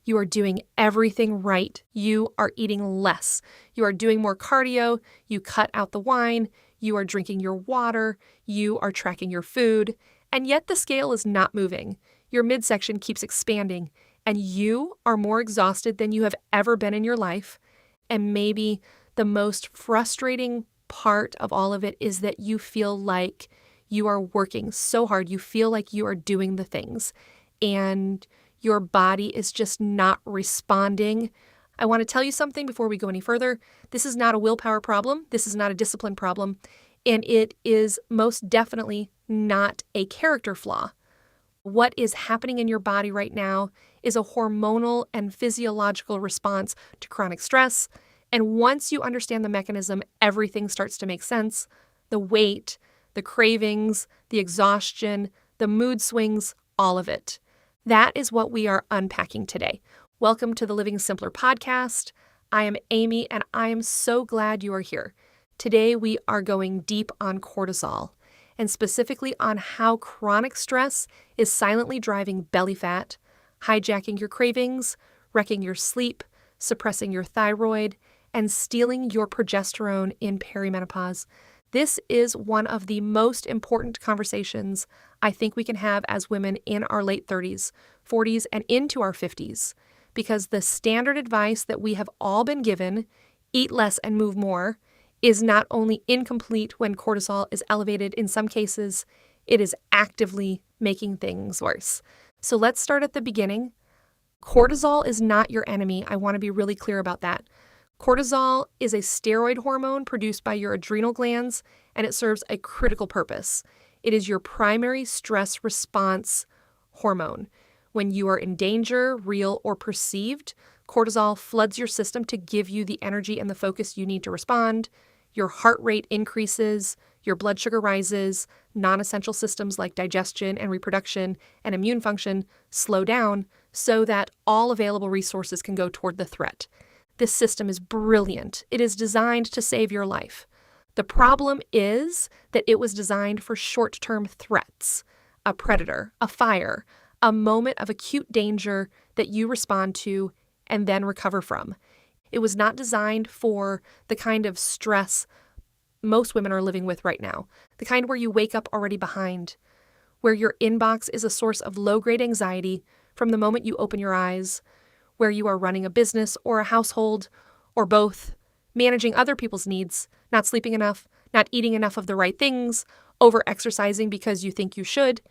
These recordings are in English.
You are doing everything right. You are eating less. You are doing more cardio. You cut out the wine. You are drinking your water. You are tracking your food. And yet the scale is not moving. Your midsection keeps expanding, and you are more exhausted than you have ever been in your life. And maybe the most frustrating part of all of it is that you feel like you are working so hard. You feel like you are doing the things, and your body is just not responding. I want to tell you something before we go any further. This is not a willpower problem. This is not a discipline problem. And it is most definitely not a character flaw. What is happening in your body right now is a hormonal and physiological response to chronic stress. And once you understand the mechanism, everything starts to make sense. The weight, the cravings, the exhaustion, the mood swings, all of it. That is what we are unpacking today. Welcome to the Living Simpler podcast. I am Amy, and I am so glad you are here. Today, we are going deep on cortisol, and specifically on how chronic stress is silently driving belly fat, hijacking your cravings, wrecking your sleep, suppressing your thyroid, and stealing your progesterone in perimenopause. This is one of the most important conversations I think we can have as women in our late 30s, 40s, and into our 50s, because the standard advice that we have all been given, eat less and move more, is not only incomplete when cortisol is elevated. In some cases, it is actively making things worse. So let's start at the beginning. Cortisol is not your enemy. I want to be really clear about that. Cortisol is a steroid hormone produced by your adrenal glands, and it serves a critical purpose. It is your primary stress response hormone. When you are in danger, real or perceived, cortisol floods your system to give you the energy and the focus you need to respond. Your heart rate increases, your blood sugar rises, non-essential systems like digestion and reproduction and immune function slow down so that all available resources can go toward the threat. This system is brilliant. It is designed to save your life. The problem is that it was designed for short-term threats, a predator, a fire, a moment of acute danger that you respond to and then recover from. It was not designed for the kind of stress most women are living with right now, the kind where you wake up already behind, where your inbox is a source of low-grade anxiety from the moment you open your eyes, where you are running a business or a household or both, managing other people's needs, not sleeping enough, not eating enough of the right things, over-exercising because you think you should,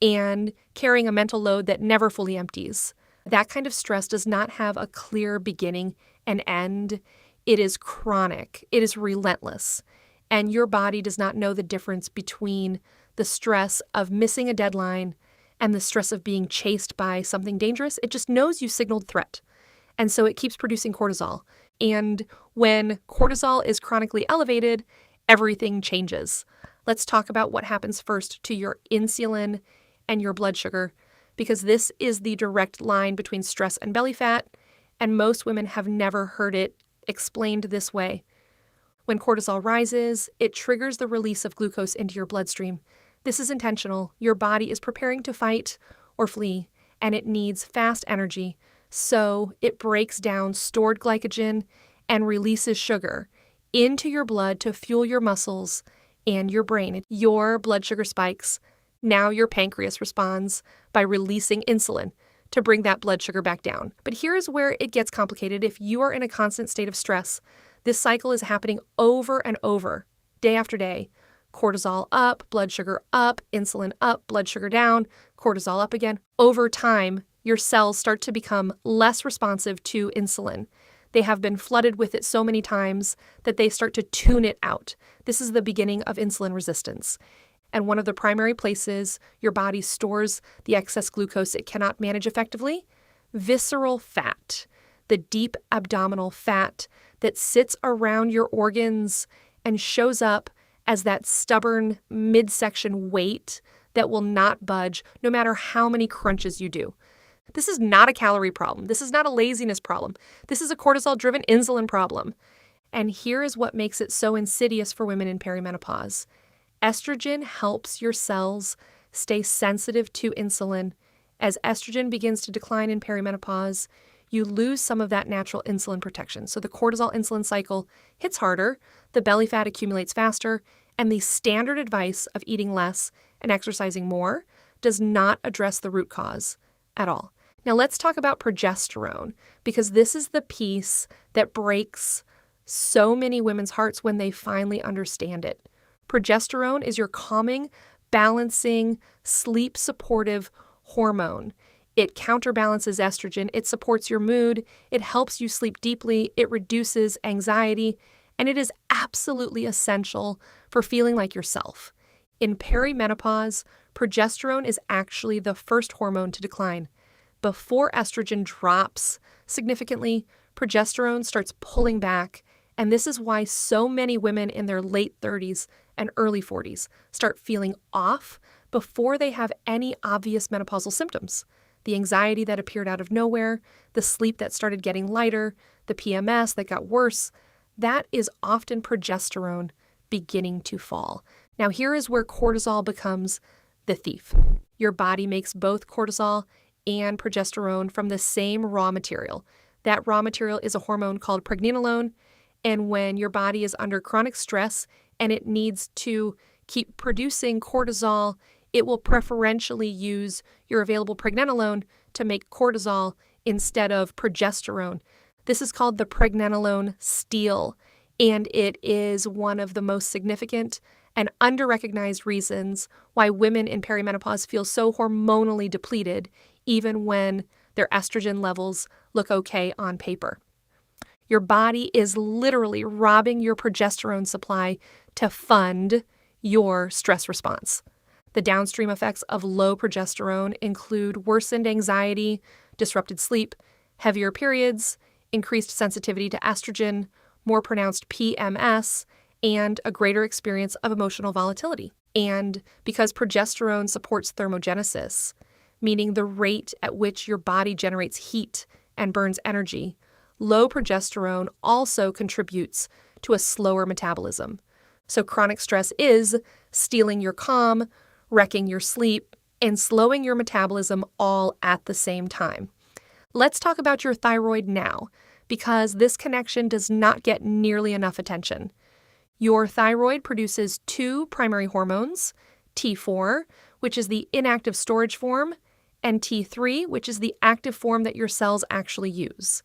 and carrying a mental load that never fully empties. That kind of stress does not have a clear beginning and end. It is chronic. It is relentless. And your body does not know the difference between the stress of missing a deadline and the stress of being chased by something dangerous. It just knows you signaled threat. And so it keeps producing cortisol. And when cortisol is chronically elevated, everything changes. Let's talk about what happens first to your insulin and your blood sugar, because this is the direct line between stress and belly fat, and most women have never heard it explained this way. When cortisol rises, it triggers the release of glucose into your bloodstream. This is intentional. Your body is preparing to fight or flee, and it needs fast energy. So it breaks down stored glycogen and releases sugar into your blood to fuel your muscles and your brain. Your blood sugar spikes. Now your pancreas responds by releasing insulin to bring that blood sugar back down. But here is where it gets complicated. If you are in a constant state of stress, this cycle is happening over and over, day after day. Cortisol up, blood sugar up, insulin up, blood sugar down, cortisol up again. Over time, your cells start to become less responsive to insulin. They have been flooded with it so many times that they start to tune it out. This is the beginning of insulin resistance. And one of the primary places your body stores the excess glucose it cannot manage effectively, visceral fat, the deep abdominal fat that sits around your organs and shows up as that stubborn midsection weight that will not budge no matter how many crunches you do. This is not a calorie problem. This is not a laziness problem. This is a cortisol-driven insulin problem. And here is what makes it so insidious for women in perimenopause. Estrogen helps your cells stay sensitive to insulin. As estrogen begins to decline in perimenopause, you lose some of that natural insulin protection. So the cortisol insulin cycle hits harder, the belly fat accumulates faster, and the standard advice of eating less and exercising more does not address the root cause at all. Now let's talk about progesterone, because this is the piece that breaks so many women's hearts when they finally understand it. Progesterone is your calming, balancing, sleep-supportive hormone. It counterbalances estrogen, it supports your mood, it helps you sleep deeply, it reduces anxiety, and it is absolutely essential for feeling like yourself. In perimenopause, progesterone is actually the first hormone to decline. Before estrogen drops significantly, progesterone starts pulling back, and this is why so many women in their late 30s and early 40s start feeling off before they have any obvious menopausal symptoms. The anxiety that appeared out of nowhere, the sleep that started getting lighter, the PMS that got worse, that is often progesterone beginning to fall. Now here is where cortisol becomes the thief. Your body makes both cortisol and progesterone from the same raw material. That raw material is a hormone called pregnenolone, and when your body is under chronic stress and it needs to keep producing cortisol, it will preferentially use your available pregnenolone to make cortisol instead of progesterone. This is called the pregnenolone steal, and it is one of the most significant and under-recognized reasons why women in perimenopause feel so hormonally depleted, even when their estrogen levels look okay on paper. Your body is literally robbing your progesterone supply to fund your stress response. The downstream effects of low progesterone include worsened anxiety, disrupted sleep, heavier periods, increased sensitivity to estrogen, more pronounced PMS, and a greater experience of emotional volatility. And because progesterone supports thermogenesis, meaning the rate at which your body generates heat and burns energy, low progesterone also contributes to a slower metabolism. So chronic stress is stealing your calm, wrecking your sleep, and slowing your metabolism all at the same time. Let's talk about your thyroid now, because this connection does not get nearly enough attention. Your thyroid produces two primary hormones, T4, which is the inactive storage form, and T3, which is the active form that your cells actually use.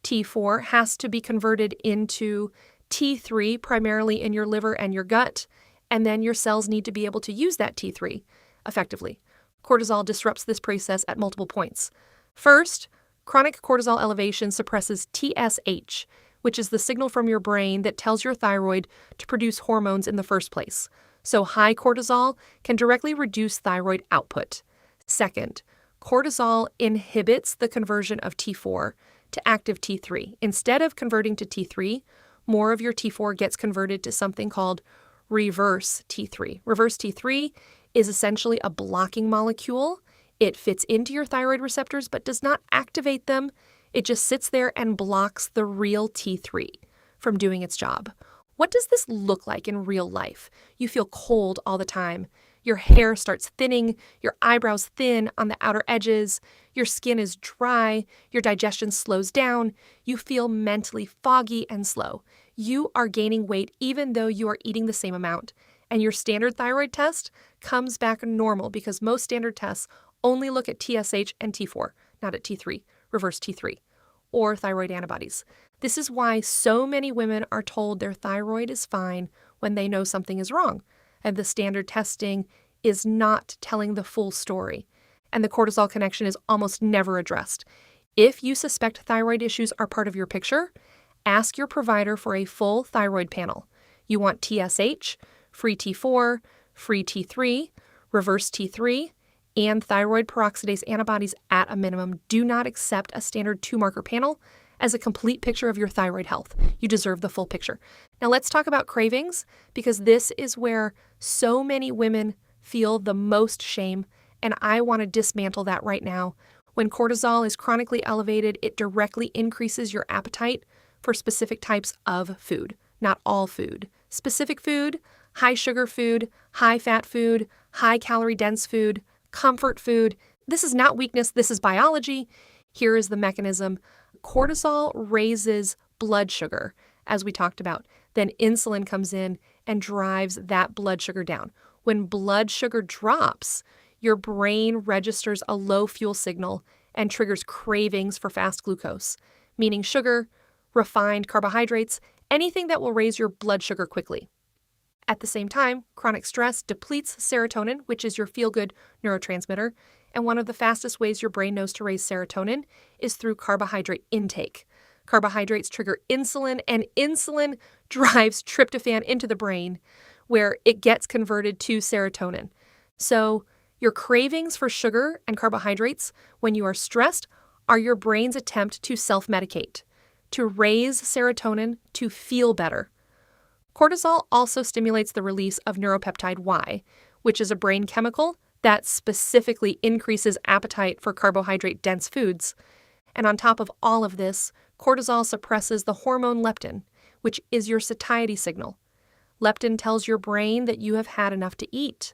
T4 has to be converted into T3 primarily in your liver and your gut, and then your cells need to be able to use that T3 effectively. Cortisol disrupts this process at multiple points. First, chronic cortisol elevation suppresses TSH, which is the signal from your brain that tells your thyroid to produce hormones in the first place. So high cortisol can directly reduce thyroid output. Second, cortisol inhibits the conversion of T4 to active T3. Instead of converting to T3, more of your T4 gets converted to something called reverse T3. Reverse T3 is essentially a blocking molecule. It fits into your thyroid receptors but does not activate them. It just sits there and blocks the real T3 from doing its job. What does this look like in real life? You feel cold all the time. Your hair starts thinning, your eyebrows thin on the outer edges, your skin is dry, your digestion slows down, you feel mentally foggy and slow. You are gaining weight even though you are eating the same amount. And your standard thyroid test comes back normal because most standard tests only look at TSH and T4, not at T3, reverse T3, or thyroid antibodies. This is why so many women are told their thyroid is fine when they know something is wrong, and the standard testing is not telling the full story, and the cortisol connection is almost never addressed. If you suspect thyroid issues are part of your picture, ask your provider for a full thyroid panel. You want TSH, free T4, free T3, reverse T3, and thyroid peroxidase antibodies at a minimum. Do not accept a standard 2-marker panel as a complete picture of your thyroid health. You deserve the full picture. Now let's talk about cravings, because this is where so many women feel the most shame, and I want to dismantle that right now. When cortisol is chronically elevated, it directly increases your appetite for specific types of food, not all food. Specific food, high sugar food, high fat food, high calorie dense food, comfort food. This is not weakness, this is biology. Here is the mechanism. cortisol raises blood sugar, as we talked about. Then insulin comes in and drives that blood sugar down. When blood sugar drops, your brain registers a low fuel signal and triggers cravings for fast glucose, meaning sugar, refined carbohydrates, anything that will raise your blood sugar quickly. At the same time, chronic stress depletes serotonin, which is your feel-good neurotransmitter, and one of the fastest ways your brain knows to raise serotonin is through carbohydrate intake. Carbohydrates trigger insulin, and insulin drives tryptophan into the brain, where it gets converted to serotonin. So your cravings for sugar and carbohydrates when you are stressed are your brain's attempt to self-medicate, to raise serotonin to feel better. Cortisol also stimulates the release of neuropeptide Y, which is a brain chemical that specifically increases appetite for carbohydrate-dense foods. And on top of all of this, cortisol suppresses the hormone leptin, which is your satiety signal. Leptin tells your brain that you have had enough to eat.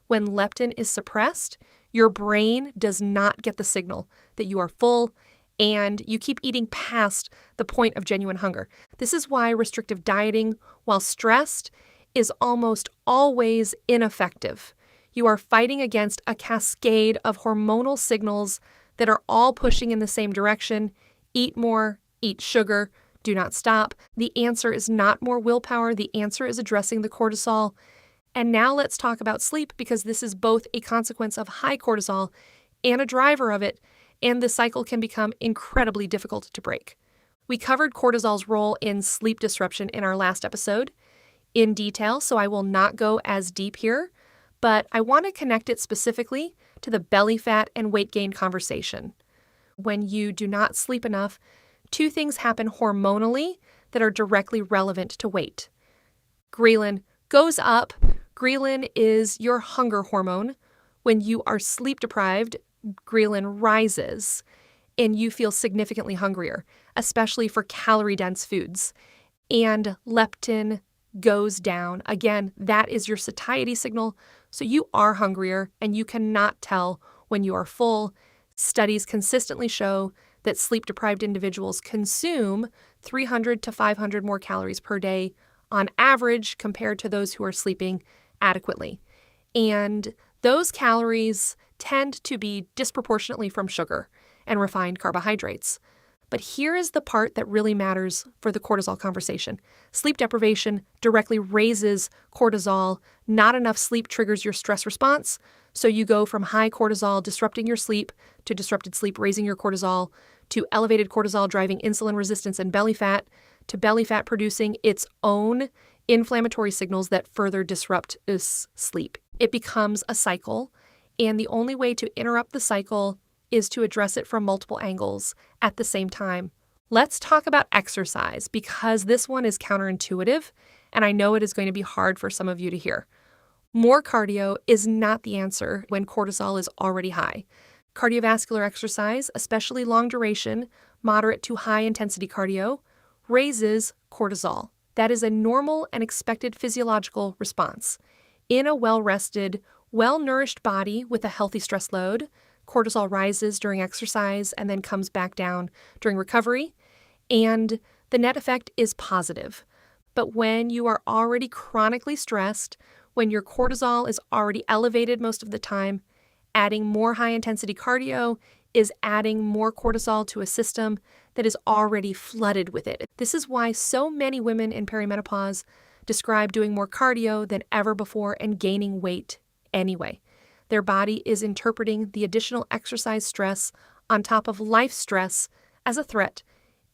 When leptin is suppressed, your brain does not get the signal that you are full and you keep eating past the point of genuine hunger. This is why restrictive dieting, while stressed, is almost always ineffective. You are fighting against a cascade of hormonal signals that are all pushing in the same direction. Eat more, eat sugar, do not stop. The answer is not more willpower. The answer is addressing the cortisol. And now let's talk about sleep, because this is both a consequence of high cortisol and a driver of it, and the cycle can become incredibly difficult to break. We covered cortisol's role in sleep disruption in our last episode in detail, so I will not go as deep here, but I want to connect it specifically to the belly fat and weight gain conversation. When you do not sleep enough, two things happen hormonally that are directly relevant to weight. Ghrelin goes up. Ghrelin is your hunger hormone. When you are sleep deprived, ghrelin rises and you feel significantly hungrier, especially for calorie-dense foods. And leptin goes down. Again, that is your satiety signal, so you are hungrier and you cannot tell when you are full. Studies consistently show that sleep-deprived individuals consume 300 to 500 more calories per day on average compared to those who are sleeping adequately. And those calories tend to be disproportionately from sugar and refined carbohydrates. But here is the part that really matters for the cortisol conversation. Sleep deprivation directly raises cortisol. Not enough sleep triggers your stress response. So you go from high cortisol disrupting your sleep to disrupted sleep raising your cortisol to elevated cortisol driving insulin resistance and belly fat to belly fat producing its own inflammatory signals that further disrupt this sleep. It becomes a cycle, and the only way to interrupt the cycle is to address it from multiple angles at the same time. Let's talk about exercise, because this one is counterintuitive, and I know it is going to be hard for some of you to hear. More cardio is not the answer when cortisol is already high. Cardiovascular exercise, especially long duration, moderate to high intensity cardio, raises cortisol. That is a normal and expected physiological response. In a well-rested, well-nourished body with a healthy stress load, cortisol rises during exercise and then comes back down during recovery, and the net effect is positive. But when you are already chronically stressed, when your cortisol is already elevated most of the time, adding more high-intensity cardio is adding more cortisol to a system that is already flooded with it. This is why so many women in perimenopause describe doing more cardio than ever before and gaining weight anyway. Their body is interpreting the additional exercise stress on top of life stress as a threat,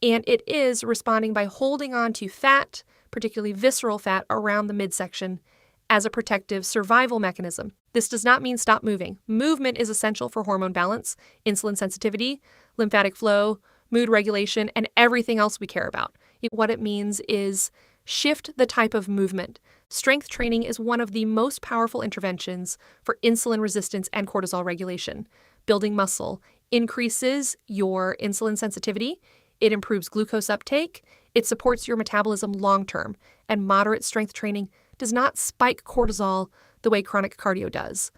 and it is responding by holding on to fat, particularly visceral fat, around the midsection as a protective survival mechanism. This does not mean stop moving. Movement is essential for hormone balance, insulin sensitivity, lymphatic flow, mood regulation, and everything else we care about. What it means is shift the type of movement. Strength training is one of the most powerful interventions for insulin resistance and cortisol regulation. Building muscle increases your insulin sensitivity, it improves glucose uptake, it supports your metabolism long-term, and moderate strength training does not spike cortisol the way chronic cardio does.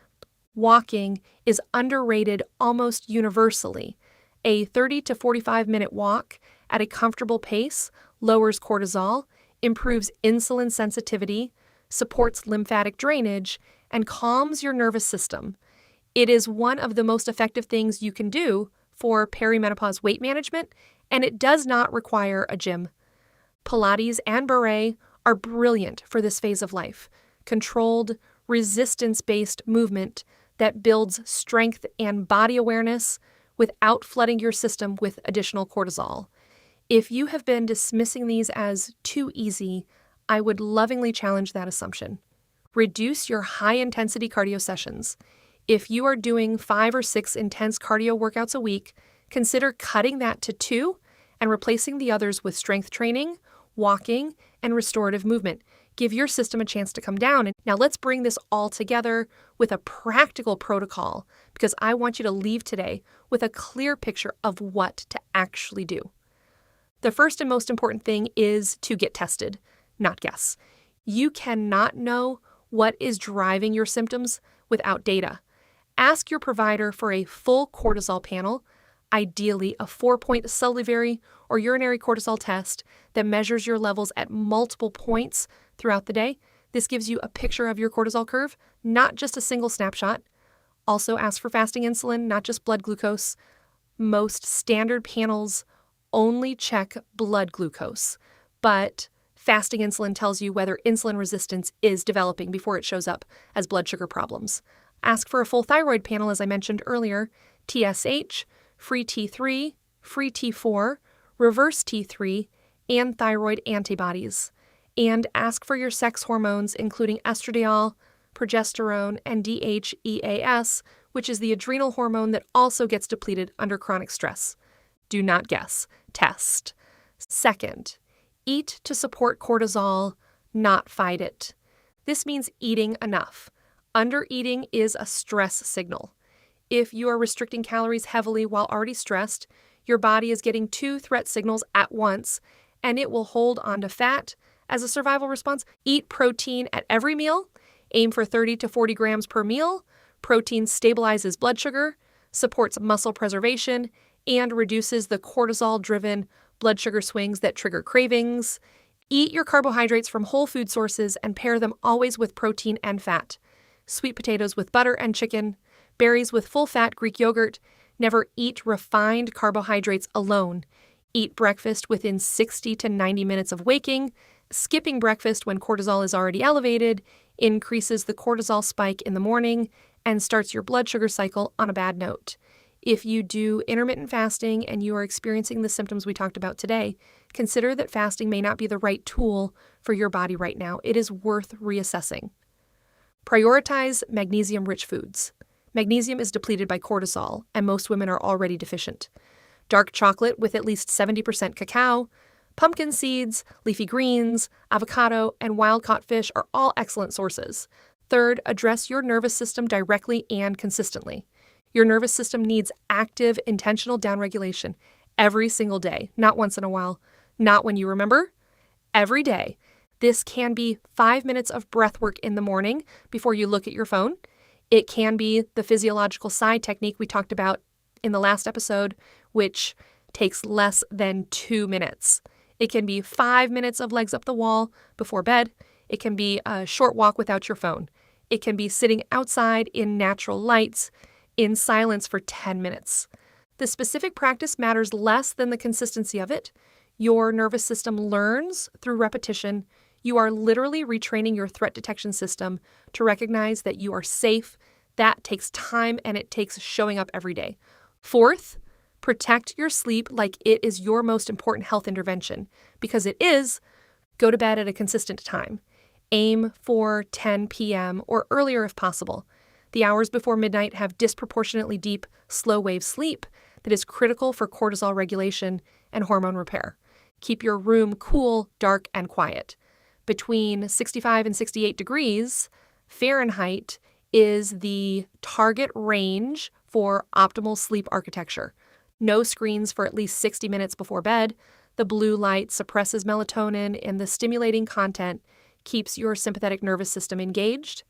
Walking is underrated almost universally, A 30 to 45-minute walk at a comfortable pace lowers cortisol, improves insulin sensitivity, supports lymphatic drainage, and calms your nervous system. It is one of the most effective things you can do for perimenopause weight management, and it does not require a gym. Pilates and Barre are brilliant for this phase of life. Controlled, resistance-based movement that builds strength and body awareness without flooding your system with additional cortisol. If you have been dismissing these as too easy, I would lovingly challenge that assumption. Reduce your high-intensity cardio sessions. If you are doing 5 or 6 intense cardio workouts a week, consider cutting that to 2 and replacing the others with strength training, walking, and restorative movement. Give your system a chance to come down. And now let's bring this all together with a practical protocol, because I want you to leave today with a clear picture of what to actually do. The first and most important thing is to get tested, not guess. You cannot know what is driving your symptoms without data. Ask your provider for a full cortisol panel, ideally a 4-point salivary or urinary cortisol test that measures your levels at multiple points throughout the day. This gives you a picture of your cortisol curve, not just a single snapshot. Also ask for fasting insulin, not just blood glucose. Most standard panels only check blood glucose, but fasting insulin tells you whether insulin resistance is developing before it shows up as blood sugar problems. Ask for a full thyroid panel, as I mentioned earlier, TSH, free T3, free T4, reverse T3, and thyroid antibodies. And ask for your sex hormones, including estradiol, progesterone, and DHEAS, which is the adrenal hormone that also gets depleted under chronic stress. Do not guess. Test. Second, eat to support cortisol, not fight it. This means eating enough. Undereating is a stress signal. If you are restricting calories heavily while already stressed, your body is getting 2 threat signals at once, and it will hold onto fat as a survival response. Eat protein at every meal. Aim for 30 to 40 grams per meal. Protein stabilizes blood sugar, supports muscle preservation, and reduces the cortisol-driven blood sugar swings that trigger cravings. Eat your carbohydrates from whole food sources and pair them always with protein and fat. Sweet potatoes with butter and chicken, berries with full-fat Greek yogurt. Never eat refined carbohydrates alone. Eat breakfast within 60 to 90 minutes of waking. Skipping breakfast when cortisol is already elevated increases the cortisol spike in the morning and starts your blood sugar cycle on a bad note. If you do intermittent fasting and you are experiencing the symptoms we talked about today, consider that fasting may not be the right tool for your body right now. It is worth reassessing. Prioritize magnesium-rich foods. Magnesium is depleted by cortisol, and most women are already deficient. Dark chocolate with at least 70% cacao, pumpkin seeds, leafy greens, avocado, and wild-caught fish are all excellent sources. Third, address your nervous system directly and consistently. Your nervous system needs active, intentional downregulation every single day, not once in a while, not when you remember, every day. This can be 5 minutes of breath work in the morning before you look at your phone. It can be the physiological sigh technique we talked about in the last episode, which takes less than 2 minutes. It can be 5 minutes of legs up the wall before bed. It can be a short walk without your phone. It can be sitting outside in natural lights in silence for 10 minutes. The specific practice matters less than the consistency of it. Your nervous system learns through repetition. You are literally retraining your threat detection system to recognize that you are safe. That takes time, and it takes showing up every day. Fourth, protect your sleep like it is your most important health intervention, because it is. Go to bed at a consistent time. Aim for 10 p.m. or earlier if possible. The hours before midnight have disproportionately deep, slow-wave sleep that is critical for cortisol regulation and hormone repair. Keep your room cool, dark, and quiet. Between 65 and 68 degrees Fahrenheit is the target range for optimal sleep architecture. No screens for at least 60 minutes before bed. The blue light suppresses melatonin, and the stimulating content keeps your sympathetic nervous system engaged.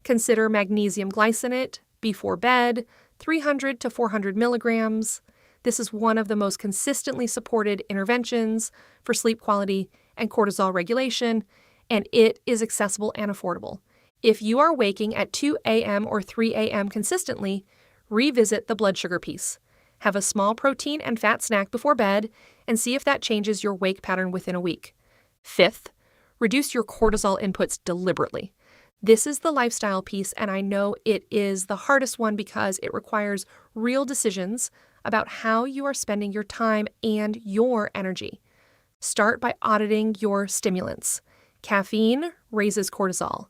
Consider magnesium glycinate before bed, 300 to 400 milligrams. This is one of the most consistently supported interventions for sleep quality and cortisol regulation, and it is accessible and affordable. If you are waking at 2 a.m. or 3 a.m. consistently, revisit the blood sugar piece. Have a small protein and fat snack before bed and see if that changes your wake pattern within a week. Fifth, reduce your cortisol inputs deliberately. This is the lifestyle piece, and I know it is the hardest one because it requires real decisions about how you are spending your time and your energy. Start by auditing your stimulants. Caffeine raises cortisol.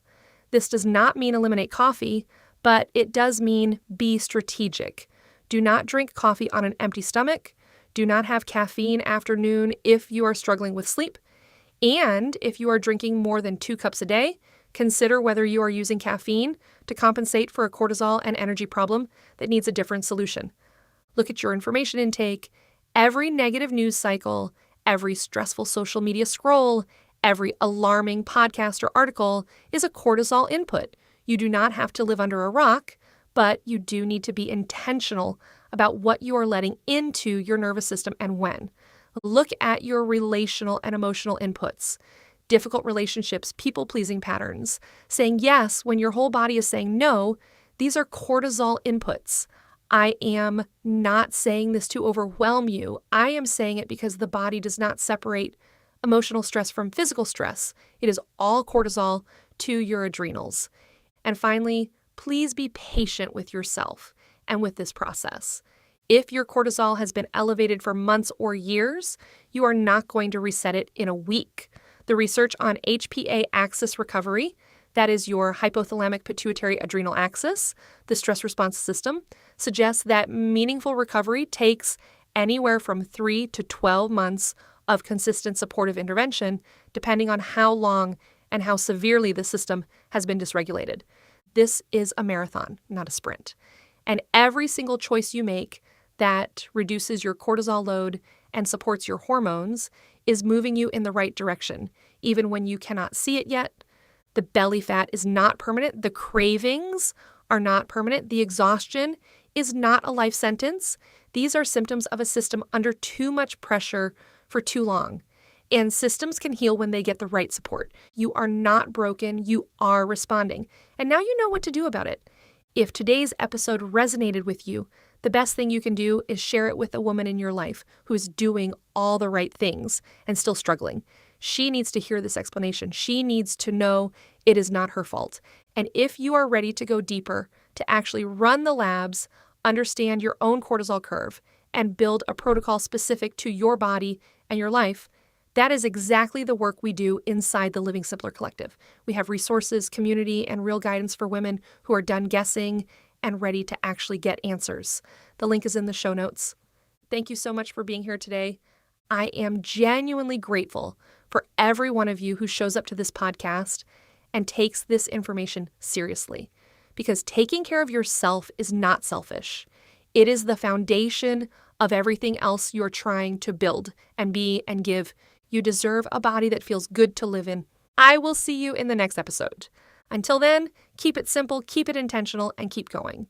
This does not mean eliminate coffee, but it does mean be strategic. Do not drink coffee on an empty stomach. Do not have caffeine after noon if you are struggling with sleep. And if you are drinking more than 2 cups a day, consider whether you are using caffeine to compensate for a cortisol and energy problem that needs a different solution. Look at your information intake. Every negative news cycle, every stressful social media scroll, every alarming podcast or article is a cortisol input. You do not have to live under a rock, but you do need to be intentional about what you are letting into your nervous system and when. Look at your relational and emotional inputs. Difficult relationships, people-pleasing patterns, saying yes when your whole body is saying no, these are cortisol inputs. I am not saying this to overwhelm you. I am saying it because the body does not separate emotional stress from physical stress. It is all cortisol to your adrenals. And finally, please be patient with yourself and with this process. If your cortisol has been elevated for months or years, you are not going to reset it in a week. The research on HPA axis recovery, that is your hypothalamic pituitary adrenal axis, the stress response system, suggests that meaningful recovery takes anywhere from 3 to 12 months of consistent supportive intervention, depending on how long and how severely the system has been dysregulated. This is a marathon, not a sprint. And every single choice you make that reduces your cortisol load and supports your hormones is moving you in the right direction, even when you cannot see it yet. The belly fat is not permanent. The cravings are not permanent. The exhaustion is not a life sentence. These are symptoms of a system under too much pressure for too long. And systems can heal when they get the right support. You are not broken. You are responding. And now you know what to do about it. If today's episode resonated with you, the best thing you can do is share it with a woman in your life who is doing all the right things and still struggling. She needs to hear this explanation. She needs to know it is not her fault. And if you are ready to go deeper, to actually run the labs, understand your own cortisol curve, and build a protocol specific to your body and your life, that is exactly the work we do inside the Living Simpler Collective. We have resources, community, and real guidance for women who are done guessing and ready to actually get answers. The link is in the show notes. Thank you so much for being here today. I am genuinely grateful for every one of you who shows up to this podcast and takes this information seriously, because taking care of yourself is not selfish. It is the foundation of everything else you're trying to build and be and give. You deserve a body that feels good to live in. I will see you in the next episode. Until then, keep it simple, keep it intentional, and keep going.